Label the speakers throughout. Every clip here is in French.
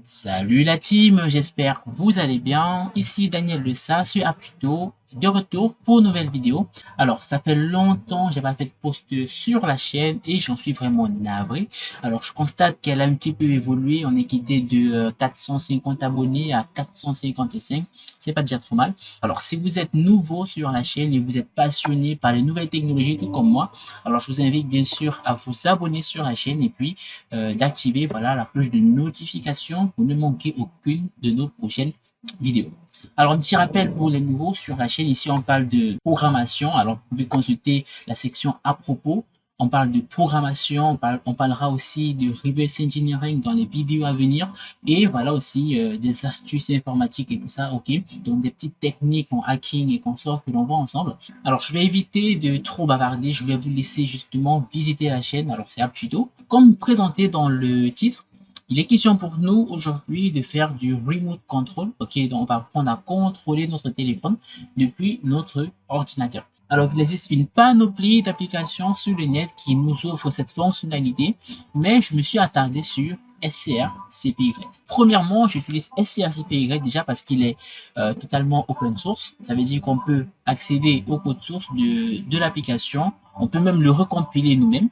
Speaker 1: Salut la team, j'espère que vous allez bien. Ici Daniel Le Sa sur Aptuto, de retour pour une nouvelle vidéo. Alors, ça fait longtemps que j'ai pas fait de post sur la chaîne et j'en suis vraiment navré. Alors, je constate qu'elle a un petit peu évolué. On est quitté de 450 abonnés à 455. C'est pas déjà trop mal. Alors, si vous êtes nouveau sur la chaîne et vous êtes passionné par les nouvelles technologies tout comme moi, alors je vous invite bien sûr à vous abonner sur la chaîne et puis d'activer voilà, la cloche de notification pour ne manquer aucune de nos prochaines vidéos. Alors, un petit rappel pour les nouveaux sur la chaîne. Ici, on parle de programmation. Alors, vous pouvez consulter la section à propos. On parle de programmation, on parlera aussi de reverse engineering dans les vidéos à venir. Et voilà aussi des astuces informatiques et tout ça, ok. Donc, des petites techniques en hacking et consorts que l'on voit ensemble. Alors, je vais éviter de trop bavarder. Je vais vous laisser justement visiter la chaîne. Alors, c'est Aptuto. Comme présenté dans le titre, il est question pour nous aujourd'hui de faire du remote control. Ok, donc on va apprendre à contrôler notre téléphone depuis notre ordinateur. Alors, il existe une panoplie d'applications sur le net qui nous offrent cette fonctionnalité, mais je me suis attardé sur SCR-CPY. Premièrement, j'utilise SCR-CPY déjà parce qu'il est totalement open source. Ça veut dire qu'on peut accéder au code source de l'application. On peut même le recompiler nous-mêmes,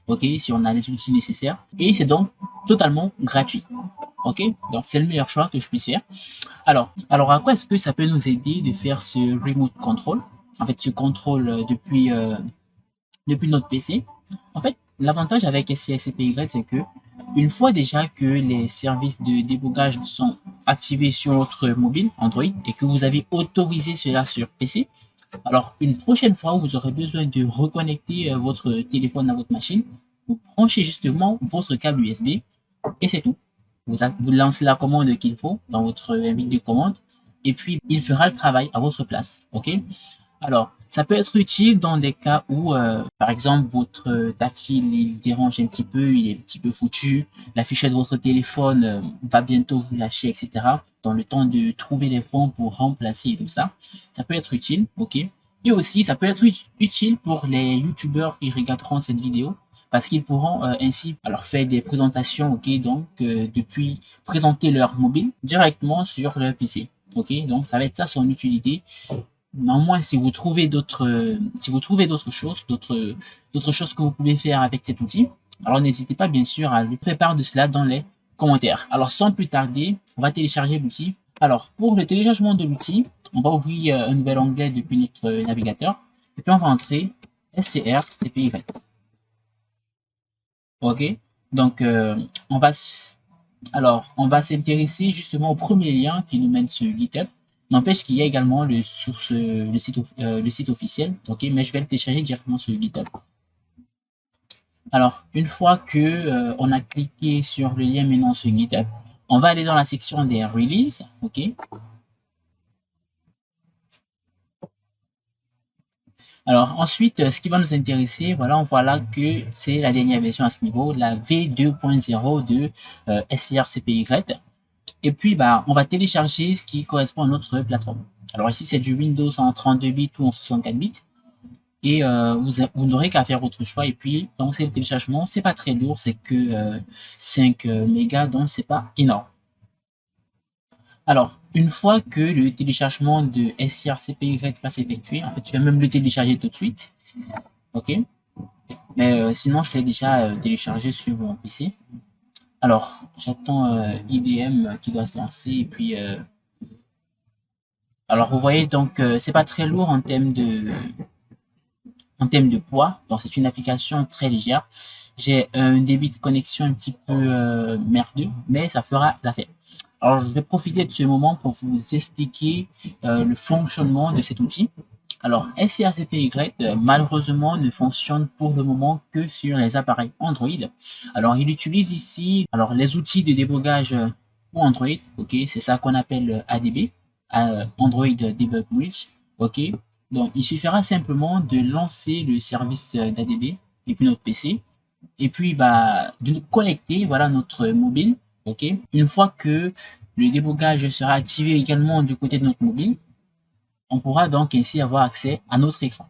Speaker 1: ok, si on a les outils nécessaires. Et c'est donc totalement gratuit. Ok, donc c'est le meilleur choix que je puisse faire. Alors à quoi est-ce que ça peut nous aider de faire ce remote control? En fait, ce contrôle depuis notre PC. En fait, l'avantage avec SCSCPY, c'est que une fois déjà que les services de débogage sont activés sur votre mobile Android et que vous avez autorisé cela sur PC, alors une prochaine fois où vous aurez besoin de reconnecter votre téléphone à votre machine, vous branchez justement votre câble USB et c'est tout. Vous lancez la commande qu'il faut dans votre invite de commande et puis il fera le travail à votre place. Ok? Alors, ça peut être utile dans des cas où, par exemple, votre tactile, il dérange un petit peu, il est un petit peu foutu, la fichette de votre téléphone va bientôt vous lâcher, etc. Dans le temps de trouver les fonds pour remplacer et tout ça, ça peut être utile, ok. Et aussi, ça peut être utile pour les youtubeurs qui regarderont cette vidéo parce qu'ils pourront ainsi alors faire des présentations, ok, donc depuis présenter leur mobile directement sur leur PC, ok. Donc ça va être ça son utilité. Néanmoins, si vous trouvez d'autres choses que vous pouvez faire avec cet outil, alors n'hésitez pas bien sûr à lui faire part de cela dans les commentaires. Alors sans plus tarder, on va télécharger l'outil. Alors pour le téléchargement de l'outil, on va ouvrir un nouvel onglet depuis notre navigateur et puis on va entrer SCR CPY. Ok, donc on va s'intéresser justement au premier lien qui nous mène sur GitHub. N'empêche qu'il y a également le site officiel, ok, mais je vais le télécharger directement sur GitHub. Alors, une fois que on a cliqué sur le lien maintenant sur GitHub, on va aller dans la section des releases, ok. Alors ensuite, ce qui va nous intéresser, voilà, on voit là que c'est la dernière version à ce niveau, la V2.0 de SCR-CPY. Et puis, bah, on va télécharger ce qui correspond à notre plateforme. Alors ici, c'est du Windows en 32 bits ou en 64 bits. Et vous n'aurez qu'à faire votre choix. Et puis, lancer le téléchargement. C'est pas très lourd, c'est que 5 mégas, donc c'est pas énorme. Alors, une fois que le téléchargement de SCR-CPY va s'effectuer, en fait, tu vas même le télécharger tout de suite. Ok. Mais sinon, je l'ai déjà téléchargé sur mon PC. Alors, j'attends IDM qui doit se lancer. Et puis, alors, vous voyez, donc, c'est pas très lourd en termes de poids. Donc, c'est une application très légère. J'ai un débit de connexion un petit peu merdeux, mais ça fera l'affaire. Alors, je vais profiter de ce moment pour vous expliquer le fonctionnement de cet outil. Alors, SCR-CPY, malheureusement, ne fonctionne pour le moment que sur les appareils Android. Alors, il utilise ici alors, les outils de débogage pour Android. Ok, c'est ça qu'on appelle ADB, Android Debug Bridge. Ok, donc il suffira simplement de lancer le service d'ADB depuis notre PC et puis bah, de nous connecter voilà, notre mobile. Ok, une fois que le débogage sera activé également du côté de notre mobile, on pourra donc ainsi avoir accès à notre écran.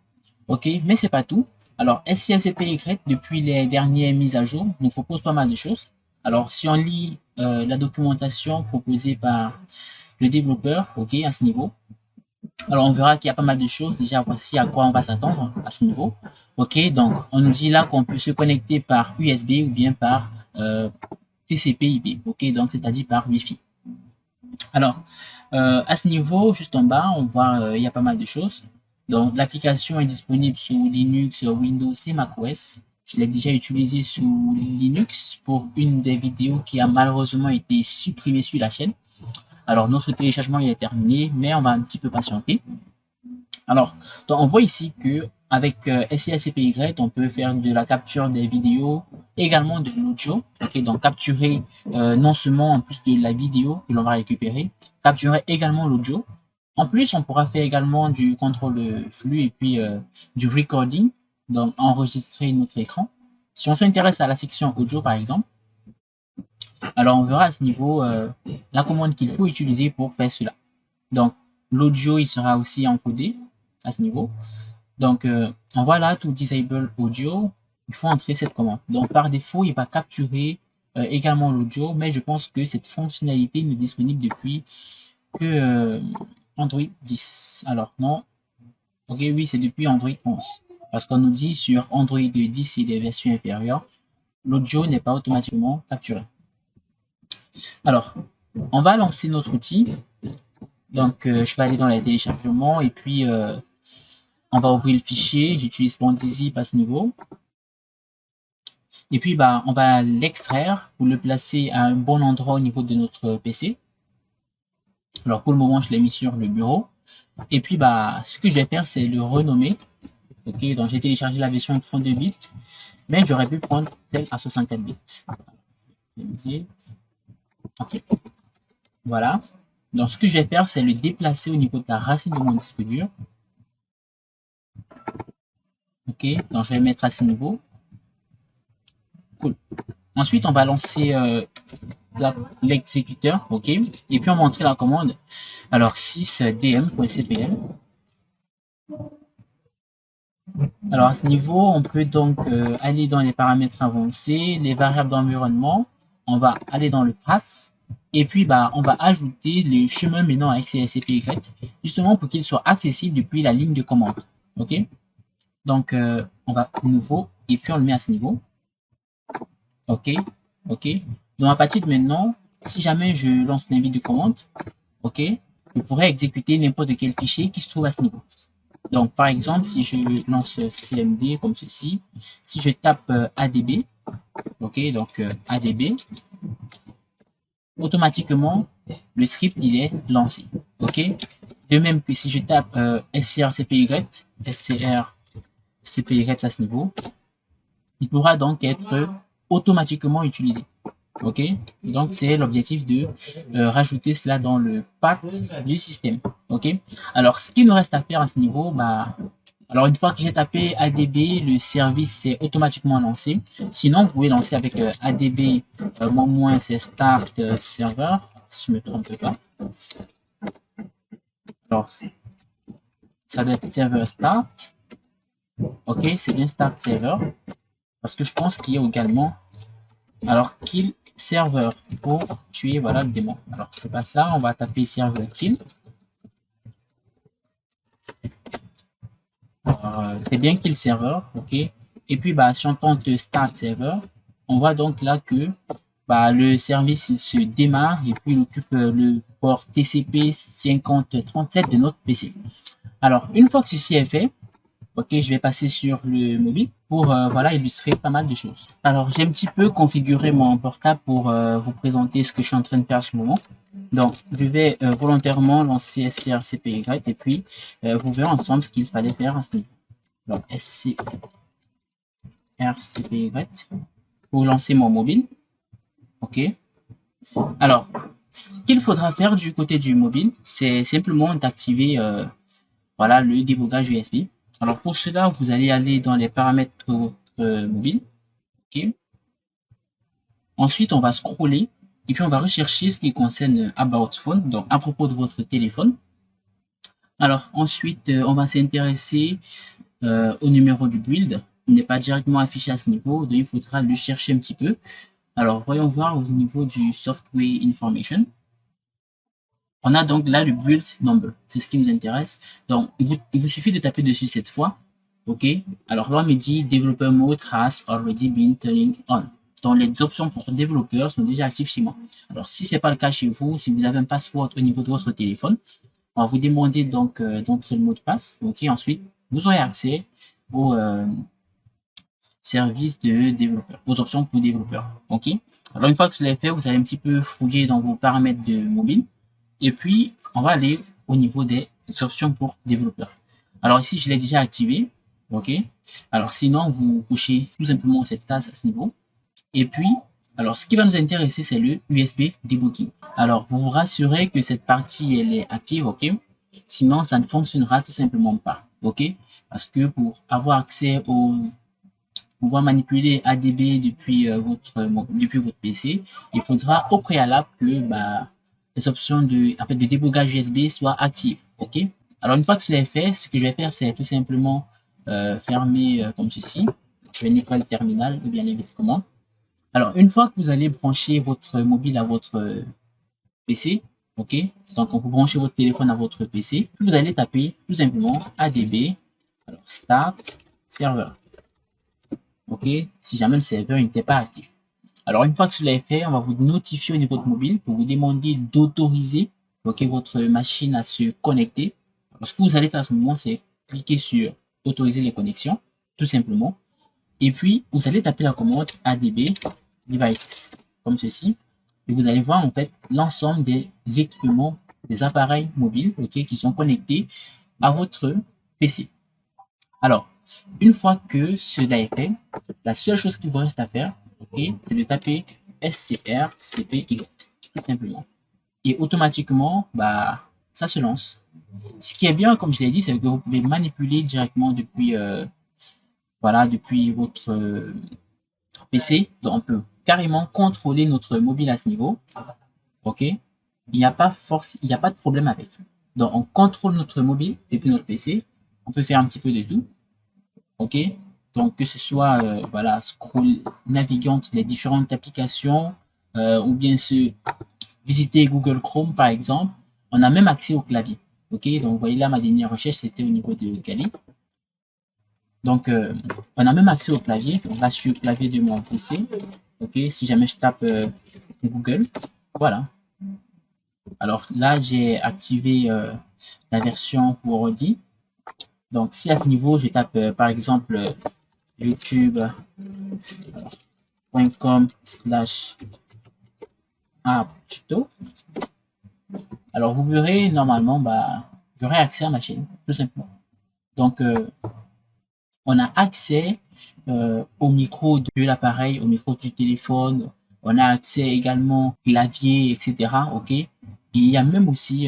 Speaker 1: Ok, mais c'est pas tout. Alors, SCR-CPY, depuis les dernières mises à jour, nous propose pas mal de choses. Alors, si on lit la documentation proposée par le développeur, ok, à ce niveau, alors on verra qu'il y a pas mal de choses. Déjà, voici à quoi on va s'attendre à ce niveau. Ok, donc on nous dit là qu'on peut se connecter par USB ou bien par TCP/IP. Ok, donc c'est-à-dire par Wi-Fi. Alors, à ce niveau, juste en bas, on voit il y a pas mal de choses. Donc, l'application est disponible sous Linux, Windows et macOS. Je l'ai déjà utilisé sous Linux pour une des vidéos qui a malheureusement été supprimée sur la chaîne. Alors, notre téléchargement est terminé, mais on va un petit peu patienter. Alors, donc on voit ici que avec SCSCPY, on peut faire de la capture des vidéos, également de l'audio. Ok, donc capturer non seulement en plus de la vidéo que l'on va récupérer, capturer également l'audio. En plus, on pourra faire également du contrôle de flux et puis du recording, donc enregistrer notre écran. Si on s'intéresse à la section audio par exemple, alors on verra à ce niveau la commande qu'il faut utiliser pour faire cela. Donc l'audio il sera aussi encodé à ce niveau. Donc on voit là to disable audio, il faut entrer cette commande. Donc par défaut il va capturer également l'audio, mais je pense que cette fonctionnalité n'est disponible depuis que Android 10. Alors non, ok, oui, c'est depuis Android 11. Parce qu'on nous dit sur Android 10 et des versions inférieures, l'audio n'est pas automatiquement capturé. Alors, on va lancer notre outil. Donc, je vais aller dans les téléchargements et puis on va ouvrir le fichier. J'utilise BandiZip à ce niveau. Et puis, bah, on va l'extraire pour le placer à un bon endroit au niveau de notre PC. Alors, pour le moment, je l'ai mis sur le bureau. Et puis, bah, ce que je vais faire, c'est le renommer. Ok, donc j'ai téléchargé la version 32 bits, mais j'aurais pu prendre celle à 64 bits. Ok, voilà. Donc, ce que je vais faire, c'est le déplacer au niveau de la racine de mon disque dur. Ok, donc je vais mettre à ce niveau. Cool. Ensuite, on va lancer l'exécuteur, ok, et puis on va entrer la commande. Alors, 6dm.cpl. Alors à ce niveau, on peut donc aller dans les paramètres avancés, les variables d'environnement, on va aller dans le path, et puis bah, on va ajouter le chemin menant à XCSCPY, justement pour qu'il soit accessible depuis la ligne de commande. Ok. Donc on va nouveau, et puis on le met à ce niveau. Ok. Ok. Donc à partir de maintenant, si jamais je lance l'invite de commande, ok, je pourrais exécuter n'importe quel fichier qui se trouve à ce niveau. Donc, par exemple, si je lance CMD comme ceci, si je tape ADB, ok, donc ADB, automatiquement, le script, il est lancé, ok. De même que si je tape SCRCPY à ce niveau, il pourra donc être automatiquement utilisé. Ok, donc c'est l'objectif de rajouter cela dans le pack du système. Ok, alors ce qu'il nous reste à faire à ce niveau, bah, alors une fois que j'ai tapé ADB, le service est automatiquement lancé. Sinon, vous pouvez lancer avec ADB, moins c'est start server, si je ne me trompe pas. Alors, ça doit être server start. Ok, c'est bien start server. Parce que je pense qu'il y a également, alors kill serveur pour tuer voilà le démon. Alors c'est pas ça, on va taper serveur kill. C'est bien kill serveur, ok. Et puis bah si on tente start server, on voit donc là que bah, le service il se démarre et puis il occupe le port TCP 5037 de notre PC. Alors une fois que ceci est fait, ok, je vais passer sur le mobile pour voilà, illustrer pas mal de choses. Alors, j'ai un petit peu configuré mon portable pour vous présenter ce que je suis en train de faire en ce moment. Donc, je vais volontairement lancer SCRCPY et puis vous verrez ensemble ce qu'il fallait faire à ce niveau. Donc, SCRCPY pour lancer mon mobile. Ok. Alors, ce qu'il faudra faire du côté du mobile, c'est simplement d'activer voilà, le débogage USB. Alors pour cela, vous allez aller dans les paramètres de votre mobile. Okay. Ensuite, on va scroller et puis on va rechercher ce qui concerne About Phone, donc à propos de votre téléphone. Alors ensuite, on va s'intéresser au numéro du build. Il n'est pas directement affiché à ce niveau, donc il faudra le chercher un petit peu. Alors, voyons voir au niveau du Software Information. On a donc là le build number, c'est ce qui nous intéresse. Donc, il vous suffit de taper dessus cette fois. OK. Alors, là, on me dit Developer Mode has already been turned on. Donc, les options pour développeurs sont déjà actives chez moi. Alors, si ce n'est pas le cas chez vous, si vous avez un password au niveau de votre téléphone, on va vous demander donc d'entrer le mot de passe. OK. Ensuite, vous aurez accès au service de développeur, aux options pour développeurs. OK. Alors, une fois que cela est fait, vous allez un petit peu fouiller dans vos paramètres de mobile. Et puis, on va aller au niveau des options pour développeurs. Alors ici, je l'ai déjà activé. OK. Alors sinon, vous couchez tout simplement cette case à ce niveau. Et puis, alors ce qui va nous intéresser, c'est le USB debugging. Alors, vous vous rassurez que cette partie, elle est active. OK. Sinon, ça ne fonctionnera tout simplement pas. OK. Parce que pour avoir accès au pouvoir manipuler ADB depuis, votre PC, il faudra au préalable que les options de débogage USB soient actives. OK. Alors, une fois que cela est fait, ce que je vais faire, c'est tout simplement fermer comme ceci. Je vais nettoyer le terminal ou bien les commandes. Alors, une fois que vous allez brancher votre mobile à votre PC, OK. Donc, on peut brancher votre téléphone à votre PC. Vous allez taper tout simplement ADB, alors Start Server. OK, si jamais le serveur n'était pas actif. Alors, une fois que cela est fait, on va vous notifier au niveau de mobile pour vous demander d'autoriser votre machine à se connecter. Alors, ce que vous allez faire à ce moment, c'est cliquer sur autoriser les connexions, tout simplement. Et puis, vous allez taper la commande ADB Devices, comme ceci. Et vous allez voir en fait l'ensemble des équipements, des appareils mobiles qui sont connectés à votre PC. Alors, une fois que cela est fait, la seule chose qu'il vous reste à faire, c'est de taper SCRCPY, tout simplement. Et automatiquement, ça se lance. Ce qui est bien, comme je l'ai dit, c'est que vous pouvez manipuler directement depuis, depuis votre PC. Donc, on peut carrément contrôler notre mobile à ce niveau. OK? Il n'y a pas de problème avec. Donc, on contrôle notre mobile depuis notre PC. On peut faire un petit peu de tout. OK? Donc, que ce soit scroll, naviguer entre les différentes applications ou bien visiter Google Chrome par exemple. On a même accès au clavier. OK? Donc, vous voyez là, ma dernière recherche, c'était au niveau de Kali. Donc, on a même accès au clavier. On va sur le clavier de mon PC. OK? Si jamais je tape Google, voilà. Alors là, j'ai activé la version pour ordi. Donc, si à ce niveau, je tape par exemple youtube.com/apptuto. Alors, vous verrez normalement, j'aurai accès à ma chaîne, tout simplement. Donc, on a accès au micro de l'appareil, au micro du téléphone. On a accès également au clavier, etc. OK? Et il y a même aussi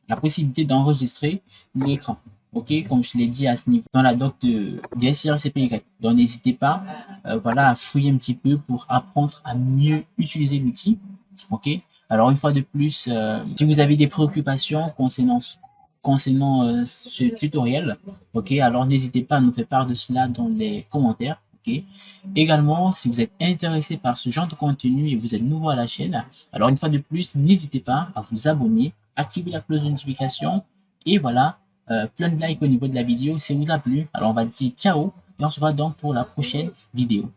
Speaker 1: la possibilité d'enregistrer l'écran. OK, comme je l'ai dit à ce niveau, dans la doc de SCRCPY. Donc, n'hésitez pas à fouiller un petit peu pour apprendre à mieux utiliser l'outil. OK, alors une fois de plus, si vous avez des préoccupations concernant ce tutoriel, OK, alors n'hésitez pas à nous faire part de cela dans les commentaires. OK, également, si vous êtes intéressé par ce genre de contenu et vous êtes nouveau à la chaîne, alors une fois de plus, n'hésitez pas à vous abonner, activer la cloche de notification et voilà, plein de likes au niveau de la vidéo si elle vous a plu. Alors on va dire ciao et on se voit donc pour la prochaine vidéo.